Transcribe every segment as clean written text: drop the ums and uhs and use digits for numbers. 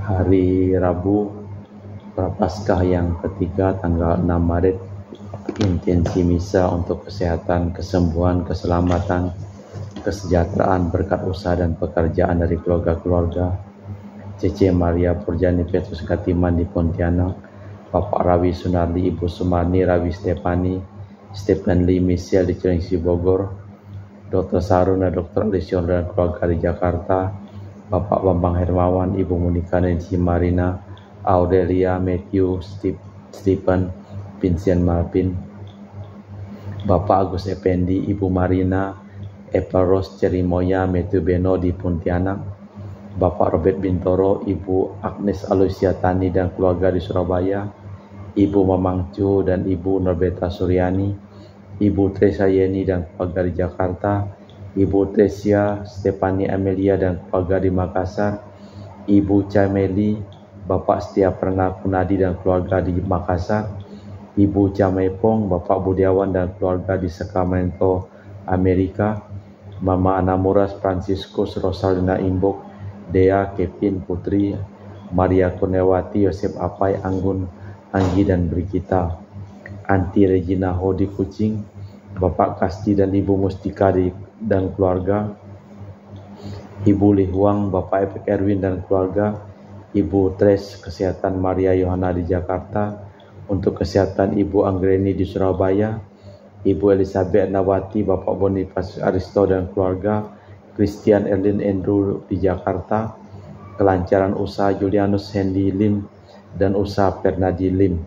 Hari Rabu Prapaskah yang ketiga tanggal 6 Maret, intensi misa untuk kesehatan, kesembuhan, keselamatan, kesejahteraan, berkat usaha dan pekerjaan dari keluarga-keluarga Cece Maria Purjani Petrus Gatiman di Pontianak, Bapak Rawi Sunardi, Ibu Sumarni, Rawi Stepani, Stephen Lee Michelle di Cilengsi Bogor, Dr. Saruna, Dr. Alision dan keluarga di Jakarta, Bapak Bambang Hermawan, Ibu Monika Nancy Marina, Audelia, Matthew, Stephen, Vincent Malpin, Bapak Agus Effendi, Ibu Marina, Eva Rose Cerimoya, Matthew Beno di Pontianak, Bapak Robert Bintoro, Ibu Agnes Aloysia Tani dan keluarga di Surabaya, Ibu Mamang Cu dan Ibu Norbeta Suryani, Ibu Teresa Yeni dan keluarga di Jakarta, Ibu Tresia Stefani Amelia dan keluarga di Makassar, Ibu Cameli, Bapak Setia Pernah Kunadi dan keluarga di Makassar, Ibu Camepong, Bapak Budiawan dan keluarga di Sacramento, Amerika, Mama Anamuras Franciscus Rosalina Imbok, Dea, Kevin, Putri, Maria Kurniawati, Yosef Apai, Anggun, Anggi dan Brigita, Anti Regina Ho di Kucing, Bapak Kasti dan Ibu Mustika dan keluarga, Ibu Lihuang, Bapak Epek Erwin dan keluarga, Ibu Tres Kesehatan Maria Yohana di Jakarta, untuk kesehatan Ibu Anggreni di Surabaya, Ibu Elizabeth Nawati, Bapak Boniface Aristo dan keluarga, Christian Erlin Andrew di Jakarta, kelancaran usaha Julianus Hendy Lim dan usaha Fernadi Lim,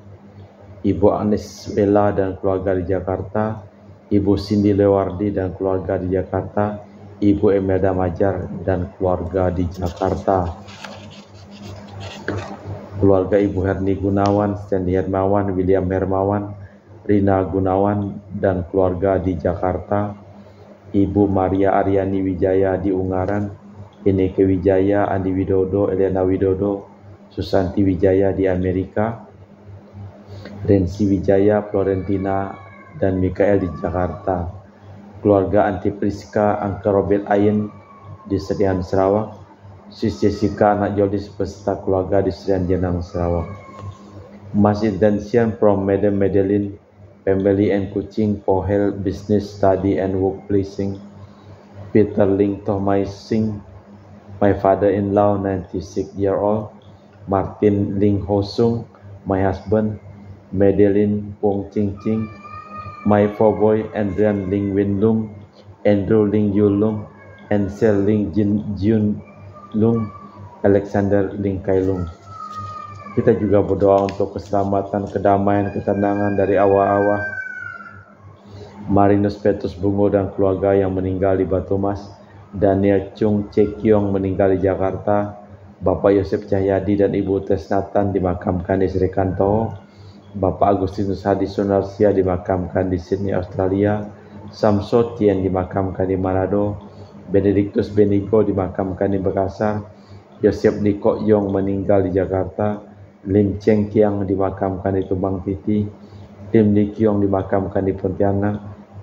Ibu Agnes Bella dan keluarga di Jakarta, Ibu Cindy Lewardi dan keluarga di Jakarta, Ibu Emelda Majar dan keluarga di Jakarta, keluarga Ibu Herni Gunawan, Stanley Hermawan, William Hermawan, Rina Gunawan dan keluarga di Jakarta, Ibu Maria Aryani Wijaya di Ungaran, Ineke Wijaya, Andi Widodo, Elena Widodo, Susanti Wijaya di Amerika, Rensi Wijaya, Florentina dan Mikael di Jakarta, keluarga Anti Priska, Angka Robert Ayen di Serian Sarawak, Sis Jessica anak Jodis beserta keluarga di Serian Jenang Sarawak, Mas Intention from Madam Madeline, family and Kuching for health, business, study and work pleasing, Peter Ling Tomai Singh, my father-in-law 96-year-old, Martin Ling Ho Sung, my husband, Madeline Pong Ching Ching, my four boy Andrian Ling Win Lung, Andrew Ling Yu Lung, Ansel Ling Jun Lung, Alexander Ling Kai Lung. Kita juga berdoa untuk keselamatan, kedamaian, ketenangan dari awal-awal Marinus Petrus Bungo dan keluarga yang meninggal di Batu Mas, Daniel Chung Cekiong meninggal di Jakarta, Bapak Yosef Cahyadi dan Ibu Tesnatan dimakamkan di Sri Kanto, Bapak Agustinus Hadi Sunarsia dimakamkan di Sydney, Australia, Samso Tien dimakamkan di Manado, Benedictus Benigo dimakamkan di Makassar, Yosef Niko Yong meninggal di Jakarta, Lim Cheng Kiang dimakamkan di Tumbang Titi, Lim Li Kiong dimakamkan di Pontianak,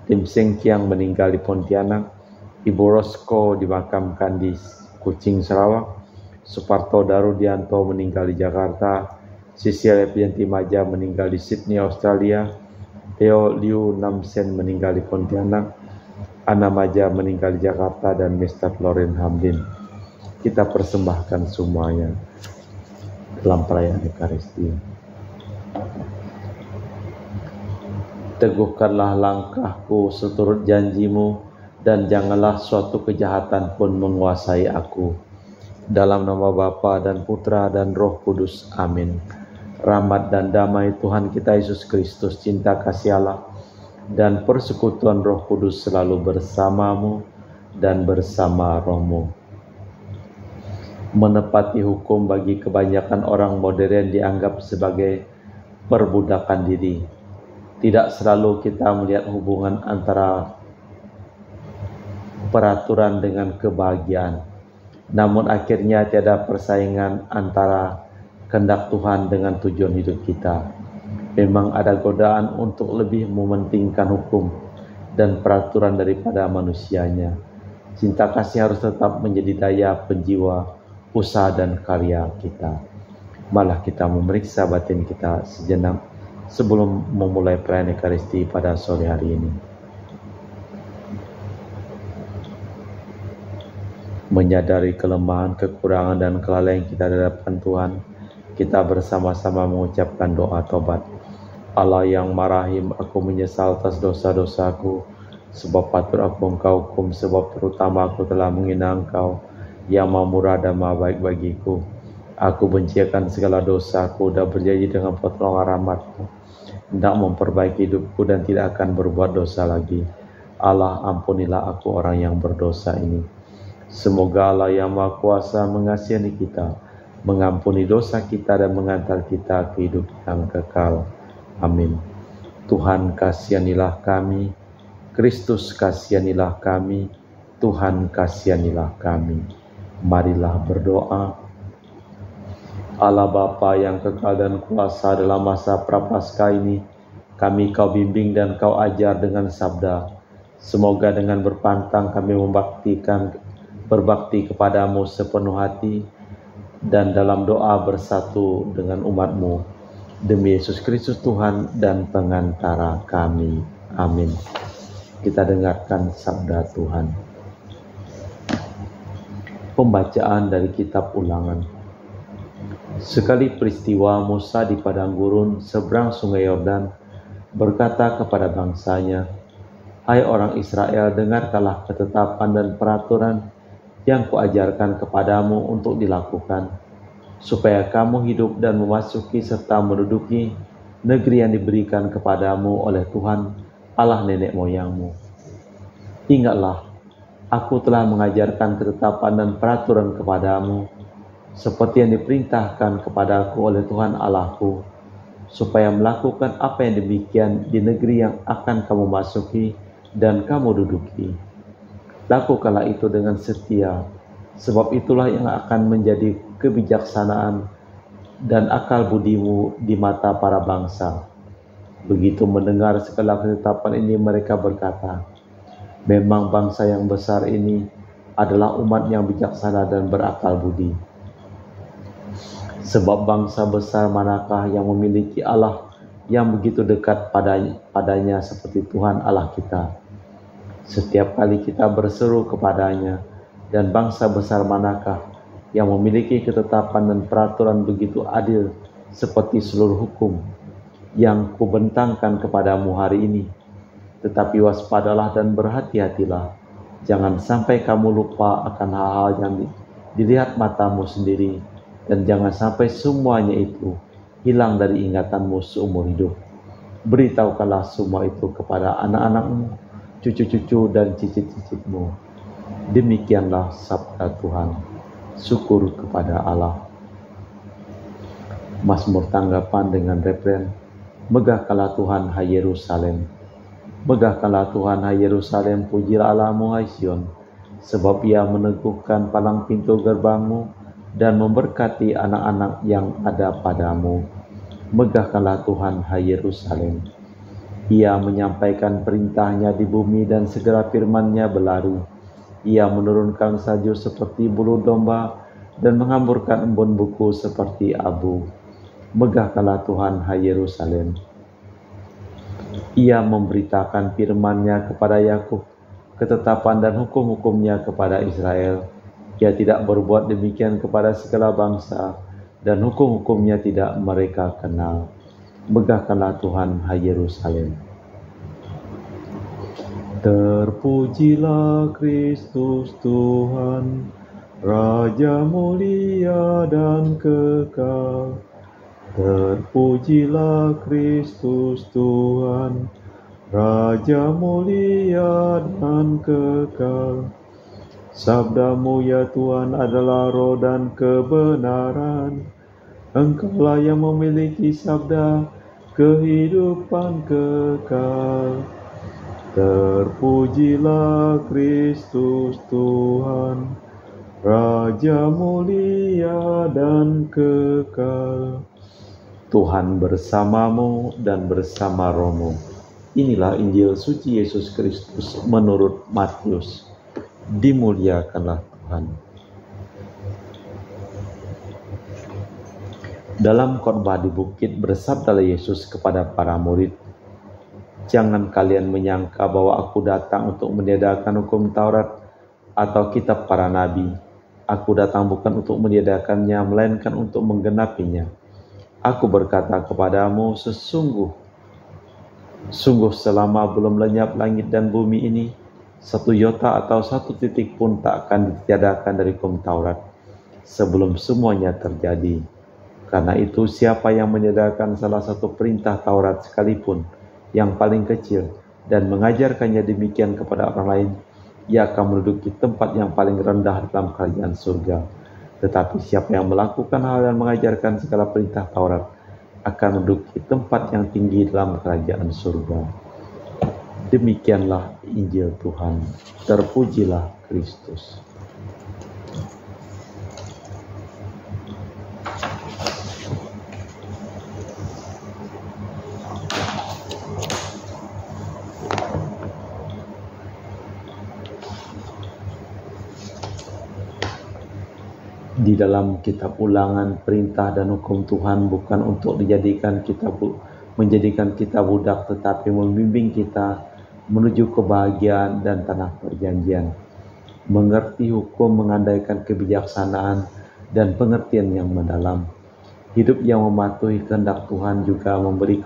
Lim Seng Kiang meninggal di Pontianak, Ibu Rosko dimakamkan di Kuching, Sarawak, Suparto Darudianto meninggal di Jakarta, Sisil Epianti Maja meninggal di Sydney, Australia, Theo Liu Namsen meninggal di Pontianak, Ana Maja meninggal di Jakarta, dan Mr. Loren Hamdin. Kita persembahkan semuanya dalam perayaan Ekaristi. Teguhkanlah langkahku seturut janjimu, dan janganlah suatu kejahatan pun menguasai aku. Dalam nama Bapa dan Putra dan Roh Kudus. Amin. Rahmat dan damai Tuhan kita Yesus Kristus, cinta kasih Allah, dan persekutuan Roh Kudus selalu bersamamu dan bersama rohmu. Menepati hukum bagi kebanyakan orang modern dianggap sebagai perbudakan diri. Tidak selalu kita melihat hubungan antara peraturan dengan kebahagiaan. Namun akhirnya tiada persaingan antara kehendak Tuhan dengan tujuan hidup kita. Memang ada godaan untuk lebih mementingkan hukum dan peraturan daripada manusianya. Cinta kasih harus tetap menjadi daya penjiwa usaha dan karya kita. Malah kita memeriksa batin kita sejenak sebelum memulai perayaan Ekaristi pada sore hari ini. Menyadari kelemahan, kekurangan, dan kelalaian kita di hadapan Tuhan, kita bersama-sama mengucapkan doa tobat. Allah yang marahim, aku menyesal atas dosa-dosaku, sebab patut aku Engkau hukum, sebab terutama aku telah menghina Engkau, yang Maha Murah dan Maha Baik bagiku. Aku benci akan segala dosaku dan berjanji dengan pertolongan rahmat-Mu, hendak memperbaiki hidupku dan tidak akan berbuat dosa lagi. Allah, ampunilah aku orang yang berdosa ini. Semoga Allah yang Maha Kuasa mengasihani kita, mengampuni dosa kita dan mengantar kita ke hidup yang kekal. Amin. Tuhan kasihanilah kami, Kristus kasihanilah kami, Tuhan kasihanilah kami. Marilah berdoa. Allah Bapa yang kekal dan kuasa, dalam masa Prapaskah ini, kami Kau bimbing dan Kau ajar dengan sabda. Semoga dengan berpantang kami berbakti kepadamu sepenuh hati, dan dalam doa bersatu dengan umat-Mu. Demi Yesus Kristus Tuhan dan pengantara kami. Amin. Kita dengarkan sabda Tuhan. Pembacaan dari kitab Ulangan. Sekali peristiwa Musa di padang gurun seberang sungai Yordan berkata kepada bangsanya, "Hai orang Israel, dengarkanlah ketetapan dan peraturan yang kuajarkan kepadamu untuk dilakukan, supaya kamu hidup dan memasuki serta menduduki negeri yang diberikan kepadamu oleh Tuhan Allah nenek moyangmu. Ingatlah, aku telah mengajarkan ketetapan dan peraturan kepadamu, seperti yang diperintahkan kepadaku oleh Tuhan Allahku, supaya melakukan apa yang demikian di negeri yang akan kamu masuki dan kamu duduki. Lakukanlah itu dengan setia, sebab itulah yang akan menjadi kebijaksanaan dan akal budimu di mata para bangsa." Begitu mendengar segala ketetapan ini, mereka berkata, "Memang bangsa yang besar ini adalah umat yang bijaksana dan berakal budi. Sebab bangsa besar manakah yang memiliki Allah yang begitu dekat padanya seperti Tuhan Allah kita? Setiap kali kita berseru kepadanya, dan bangsa besar manakah yang memiliki ketetapan dan peraturan begitu adil seperti seluruh hukum yang kubentangkan kepadamu hari ini. Tetapi waspadalah dan berhati-hatilah, jangan sampai kamu lupa akan hal-hal yang dilihat matamu sendiri, dan jangan sampai semuanya itu hilang dari ingatanmu seumur hidup. Beritahukanlah semua itu kepada anak-anakmu, cucu-cucu dan cicit-cicitmu. Demikianlah sabda Tuhan. Syukur kepada Allah." Mazmur tanggapan dengan refren, "Megahkanlah Tuhan, hai Yerusalem. Megahkanlah Tuhan, hai Yerusalem, pujilah Allahmu, hai Sion, sebab Ia meneguhkan palang pintu gerbangmu dan memberkati anak-anak yang ada padamu. Megahkanlah Tuhan, hai Yerusalem. Ia menyampaikan perintahnya di bumi dan segala firman-Nya berlaru. Ia menurunkan salju seperti bulu domba dan menghamburkan embun buku seperti abu. Megahkanlah Tuhan, hai Yerusalem. Ia memberitakan firman-Nya kepada Yakub, ketetapan dan hukum-hukum-Nya kepada Israel. Ia tidak berbuat demikian kepada segala bangsa, dan hukum-hukum-Nya tidak mereka kenal. Megahkanlah Tuhan, hai Yerusalem. Terpujilah Kristus Tuhan, Raja mulia dan kekal. Terpujilah Kristus Tuhan, Raja mulia dan kekal. Sabda-Mu ya Tuhan adalah roh dan kebenaran. Engkaulah yang memiliki sabda kehidupan kekal. Terpujilah Kristus Tuhan, Raja mulia dan kekal. Tuhan bersamamu dan bersama rohmu. Inilah Injil suci Yesus Kristus menurut Matius. Dimuliakanlah Tuhan. Dalam khotbah di bukit bersabdalah Yesus kepada para murid, "Jangan kalian menyangka bahwa aku datang untuk meniadakan hukum Taurat atau kitab para nabi. Aku datang bukan untuk meniadakannya, melainkan untuk menggenapinya. Aku berkata kepadamu, sungguh selama belum lenyap langit dan bumi ini, satu iota atau satu titik pun tak akan ditiadakan dari hukum Taurat, sebelum semuanya terjadi. Karena itu, siapa yang meniadakan salah satu perintah Taurat sekalipun, yang paling kecil, dan mengajarkannya demikian kepada orang lain, ia akan menduduki tempat yang paling rendah dalam kerajaan surga. Tetapi siapa yang melakukan hal dan mengajarkan segala perintah Taurat, akan menduduki tempat yang tinggi dalam kerajaan surga." Demikianlah Injil Tuhan. Terpujilah Kristus. Di dalam kitab Ulangan, perintah dan hukum Tuhan bukan untuk menjadikan kita budak, tetapi membimbing kita menuju kebahagiaan dan tanah perjanjian. Mengerti hukum mengandaikan kebijaksanaan dan pengertian yang mendalam. Hidup yang mematuhi kehendak Tuhan juga memberi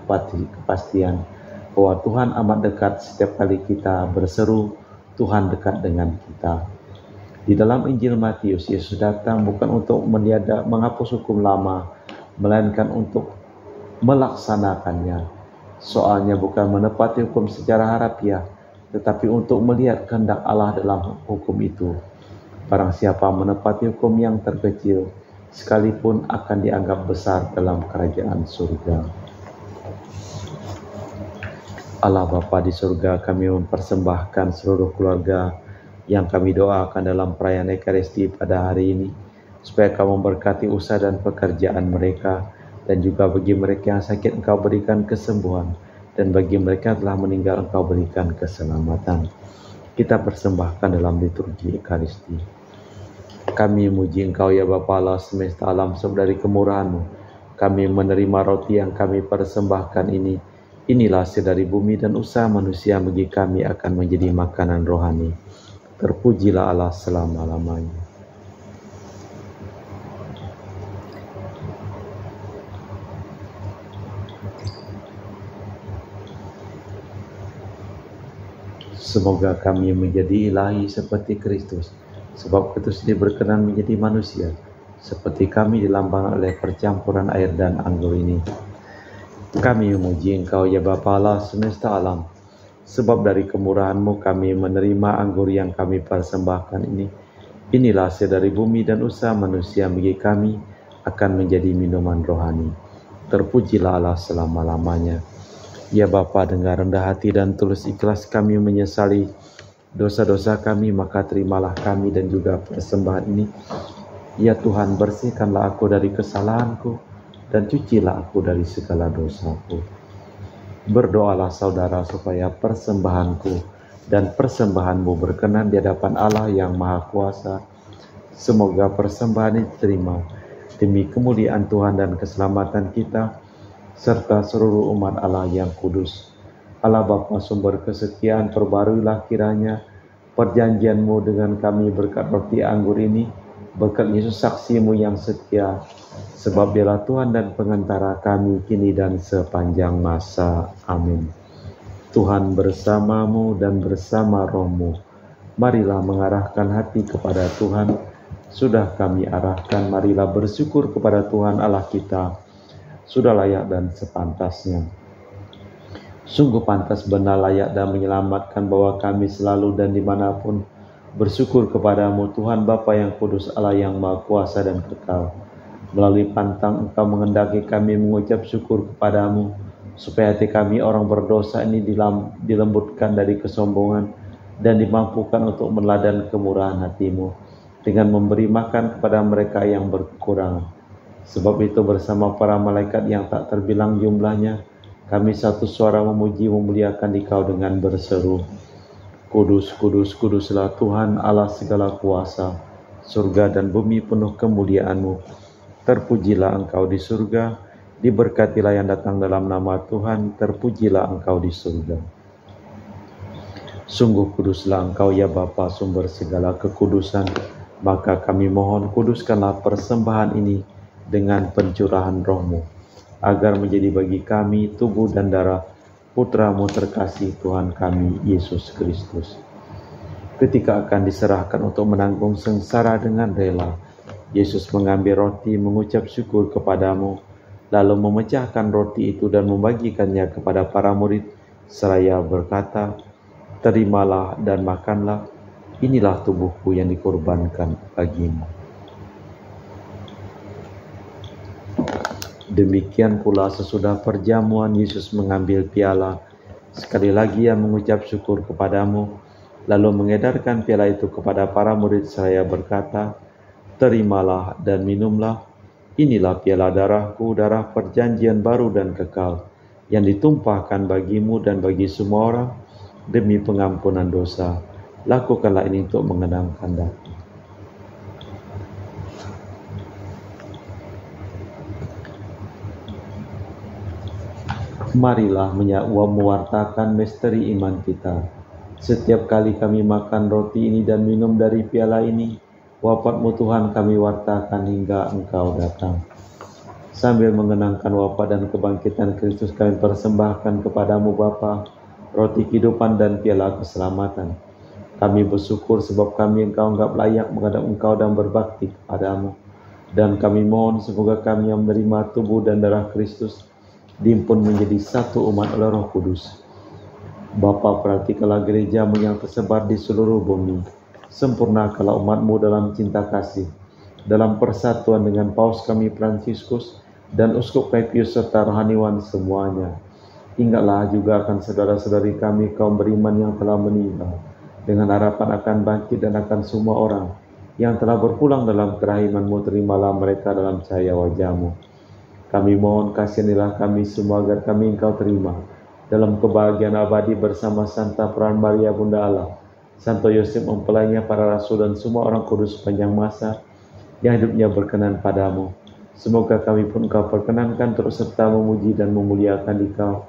kepastian bahwa Tuhan amat dekat setiap kali kita berseru, "Tuhan dekat dengan kita." Di dalam Injil Matius, Yesus datang bukan untuk menghapus hukum lama, melainkan untuk melaksanakannya. Soalnya bukan menepati hukum secara harafiah, tetapi untuk melihat kehendak Allah dalam hukum itu. Barang siapa menepati hukum yang terkecil, sekalipun akan dianggap besar dalam kerajaan surga. Allah Bapa di surga, kami mempersembahkan seluruh keluarga yang kami doakan dalam perayaan Ekaristi pada hari ini, supaya Kau memberkati usaha dan pekerjaan mereka, dan juga bagi mereka yang sakit Engkau berikan kesembuhan, dan bagi mereka yang telah meninggal Engkau berikan keselamatan. Kita persembahkan dalam liturgi Ekaristi. Kami muji Engkau ya Bapa Allah semesta alam, sebab dari kemurahan-Mu kami menerima roti yang kami persembahkan ini. Inilah hasil dari bumi dan usaha manusia, bagi kami akan menjadi makanan rohani. Terpujilah Allah selama-lamanya. Semoga kami menjadi ilahi seperti Kristus, sebab Kristus berkenan menjadi manusia, seperti kami dilambangkan oleh percampuran air dan anggur ini. Kami memuji Engkau ya Bapa Allah semesta alam, sebab dari kemurahan-Mu kami menerima anggur yang kami persembahkan ini. Inilah hasil dari bumi dan usaha manusia, bagi kami akan menjadi minuman rohani. Terpujilah Allah selama-lamanya. Ya Bapa, dengan rendah hati dan tulus ikhlas kami menyesali dosa-dosa kami, maka terimalah kami dan juga persembahan ini. Ya Tuhan, bersihkanlah aku dari kesalahanku, dan cucilah aku dari segala dosaku. Berdoalah saudara supaya persembahanku dan persembahanmu berkenan di hadapan Allah yang Maha Kuasa. Semoga persembahan ini diterima demi kemuliaan Tuhan dan keselamatan kita, serta seluruh umat Allah yang kudus. Allah Bapa sumber kesetiaan, perbaruilah kiranya perjanjian-Mu dengan kami berkat roti anggur ini, berkat Yesus saksi-Mu yang setia, sebab Dialah Tuhan dan pengantara kami kini dan sepanjang masa. Amin. Tuhan bersamamu dan bersama rohmu. Marilah mengarahkan hati kepada Tuhan. Sudah kami arahkan, marilah bersyukur kepada Tuhan Allah kita. Sudah layak dan sepantasnya. Sungguh pantas, benar, layak dan menyelamatkan bahwa kami selalu dan dimanapun bersyukur kepadamu, Tuhan Bapa yang kudus, Allah yang Maha Kuasa dan kekal. Melalui pantang Engkau menghendaki kami mengucap syukur kepadamu, supaya hati kami orang berdosa ini dilembutkan dari kesombongan dan dimampukan untuk meneladani kemurahan hati-Mu dengan memberi makan kepada mereka yang berkekurangan. Sebab itu bersama para malaikat yang tak terbilang jumlahnya, kami satu suara memuji memuliakan Dikau dengan berseru, "Kudus, kudus, kuduslah Tuhan Allah segala kuasa, surga dan bumi penuh kemuliaan-Mu. terpujilah Engkau di surga, diberkatilah yang datang dalam nama Tuhan, terpujilah Engkau di surga. Sungguh kuduslah Engkau ya Bapa, sumber segala kekudusan, maka kami mohon kuduskanlah persembahan ini dengan pencurahan Roh-Mu, agar menjadi bagi kami tubuh dan darah Putra-Mu terkasih Tuhan kami, Yesus Kristus. Ketika akan diserahkan untuk menanggung sengsara dengan rela, Yesus mengambil roti, mengucap syukur kepadamu, lalu memecahkan roti itu dan membagikannya kepada para murid, seraya berkata, "Terimalah dan makanlah, inilah tubuhku yang dikorbankan bagimu." Demikian pula sesudah perjamuan Yesus mengambil piala, sekali lagi ia mengucap syukur kepadamu, lalu mengedarkan piala itu kepada para murid seraya berkata, "Terimalah dan minumlah, inilah piala darahku, darah perjanjian baru dan kekal, yang ditumpahkan bagimu dan bagi semua orang demi pengampunan dosa. Lakukanlah ini untuk mengenangkan aku." Marilah mewartakan misteri iman kita. Setiap kali kami makan roti ini dan minum dari piala ini, wafat-Mu Tuhan kami wartakan hingga Engkau datang. Sambil mengenangkan wafat dan kebangkitan Kristus, kami persembahkan kepadamu Bapa, roti kehidupan dan piala keselamatan. Kami bersyukur sebab kami Engkau anggap layak menghadap Engkau dan berbakti kepadamu. Dan kami mohon semoga kami yang menerima tubuh dan darah Kristus dihimpun menjadi satu umat oleh Roh Kudus. Bapa, perhatikanlah gereja-Mu yang tersebar di seluruh bumi. Sempurnakanlah umat-Mu dalam cinta kasih, dalam persatuan dengan Paus kami Fransiskus dan Uskup Pius serta rohaniwan semuanya. Ingatlah juga akan saudara-saudari kami kaum beriman yang telah meninggal, dengan harapan akan bangkit dan akan semua orang yang telah berpulang dalam kerahiman-Mu, terimalah mereka dalam cahaya wajah-Mu. Kami mohon kasihanilah kami semua agar kami Engkau terima dalam kebahagiaan abadi bersama Santa Peran Maria Bunda Allah, Santo Yosef mempelainya, para rasul dan semua orang kudus sepanjang masa yang hidupnya berkenan padamu. Semoga kami pun Engkau perkenankan terus serta memuji dan memuliakan Dikau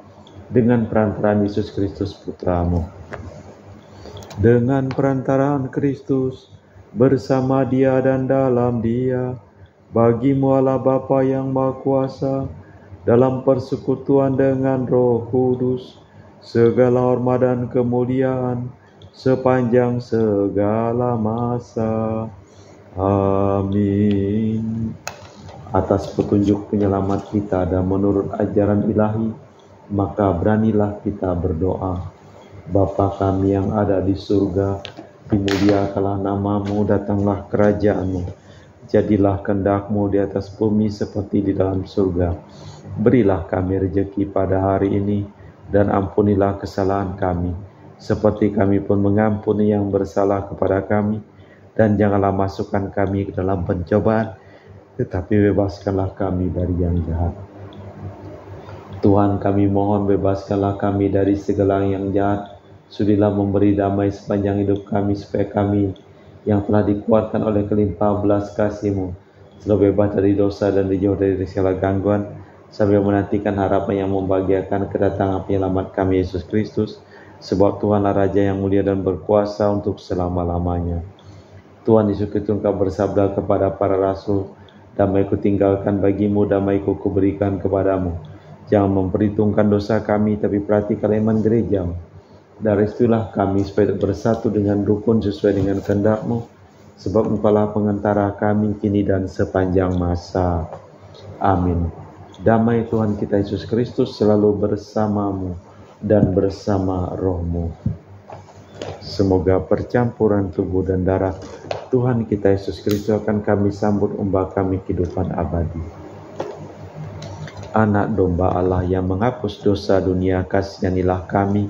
dengan perantaraan Yesus Kristus Putra-Mu. Dengan perantaraan Kristus, bersama Dia dan dalam Dia, bagi-Mu Allah Bapa yang Maha Kuasa, dalam persekutuan dengan Roh Kudus, segala hormat dan kemuliaan sepanjang segala masa. Amin. Atas petunjuk penyelamat kita dan menurut ajaran ilahi, maka beranilah kita berdoa. Bapa kami yang ada di surga, dimuliakanlah nama-Mu, datanglah kerajaan-Mu. Jadilah kehendak-Mu di atas bumi seperti di dalam surga. Berilah kami rezeki pada hari ini, dan ampunilah kesalahan kami, seperti kami pun mengampuni yang bersalah kepada kami. Dan janganlah masukkan kami ke dalam pencobaan, tetapi bebaskanlah kami dari yang jahat. Tuhan, kami mohon bebaskanlah kami dari segala yang jahat. Sudilah memberi damai sepanjang hidup kami, supaya kami yang telah dikuatkan oleh kelimpahan belas kasih-Mu selalu bebas dari dosa dan dijauh dari segala gangguan, sambil menantikan harapan yang membahagiakan kedatangan penyelamat kami Yesus Kristus, sebab Tuhanlah Raja yang mulia dan berkuasa untuk selama-lamanya. Tuhan Yesus Kristus, Engkau bersabda kepada para rasul, "Damai-Ku tinggalkan bagimu, damai-Ku kuberikan kepadamu. Jangan memperhitungkan dosa kami, tapi perhatikan iman gereja-Mu. Dari situlah kami supaya bersatu dengan rukun sesuai dengan kehendak-Mu, sebab Engkaulah pengantara kami kini dan sepanjang masa." Amin. Damai Tuhan kita Yesus Kristus selalu bersamamu dan bersama roh-Mu. Semoga percampuran tubuh dan darah Tuhan kita Yesus Kristus akan kami sambut umbah kami kehidupan abadi. Anak domba Allah yang menghapus dosa dunia, kasihanilah kami.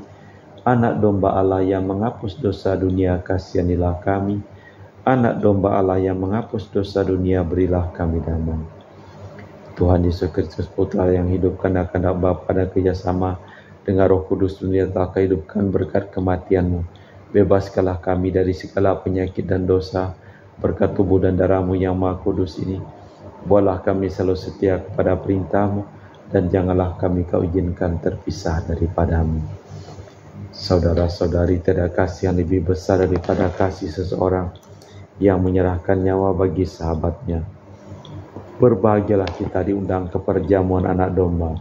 Anak domba Allah yang menghapus dosa dunia, kasihanilah kami. Anak domba Allah yang menghapus dosa dunia, berilah kami damai. Tuhan Yesus Kristus, Putra yang hidupkan dan kehendak Bapa dan kerjasama dengan Roh Kudus, dunia telah kehidupkan berkat kematian-Mu. Bebaskanlah kami dari segala penyakit dan dosa berkat tubuh dan darah-Mu yang Maha Kudus ini. Buatlah kami selalu setia kepada perintah-Mu, dan janganlah kami Kau izinkan terpisah daripadamu. Saudara-saudari, tiada kasih yang lebih besar daripada kasih seseorang yang menyerahkan nyawa bagi sahabatnya. Berbahagialah kita diundang ke perjamuan anak domba.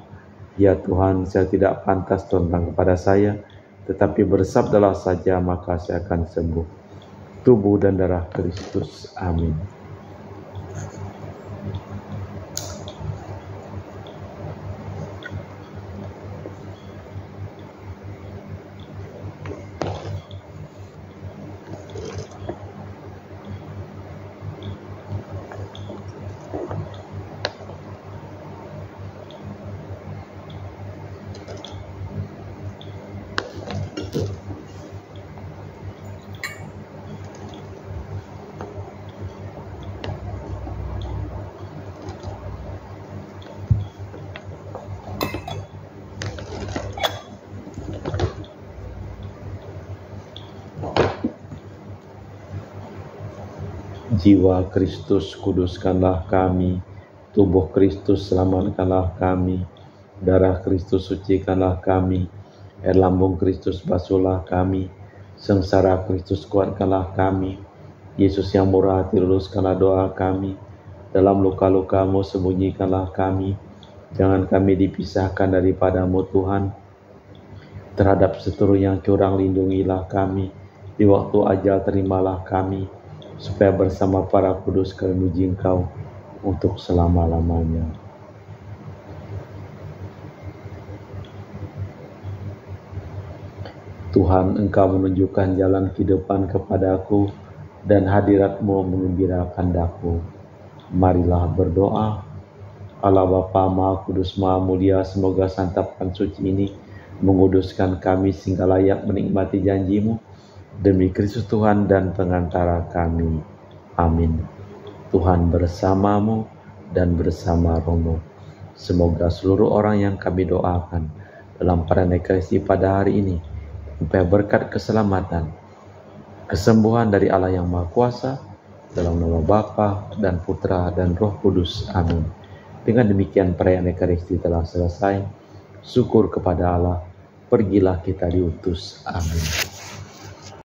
Ya Tuhan, saya tidak pantas tentang kepada saya, tetapi bersabdalah saja maka saya akan sembuh. Tubuh dan darah Kristus. Amin. Jiwa Kristus kuduskanlah kami, tubuh Kristus selamatkanlah kami, darah Kristus sucikanlah kami, air lambung Kristus basuhlah kami, sengsara Kristus kuatkanlah kami, Yesus yang murah hati luluskanlah doa kami, dalam luka-luka-Mu sembunyikanlah kami, jangan kami dipisahkan daripada-Mu Tuhan, terhadap seteru yang curang lindungilah kami, di waktu ajal terimalah kami, supaya bersama para kudus kami memuji Engkau untuk selama-lamanya. Tuhan, Engkau menunjukkan jalan kehidupan kepadaku, dan hadirat-Mu mengembirakan daku. Marilah berdoa. Allah Bapa Maha Kudus Maha Mulia, semoga santapan suci ini menguduskan kami sehingga layak menikmati janji-Mu, demi Kristus Tuhan dan pengantara kami. Amin. Tuhan bersamamu dan bersama rohmu. Semoga seluruh orang yang kami doakan dalam perayaan Ekaristi pada hari ini sampai berkat keselamatan, kesembuhan dari Allah yang Maha Kuasa, dalam nama Bapa dan Putra dan Roh Kudus. Amin. Dengan demikian perayaan Ekaristi telah selesai. Syukur kepada Allah. Pergilah kita diutus. Amin.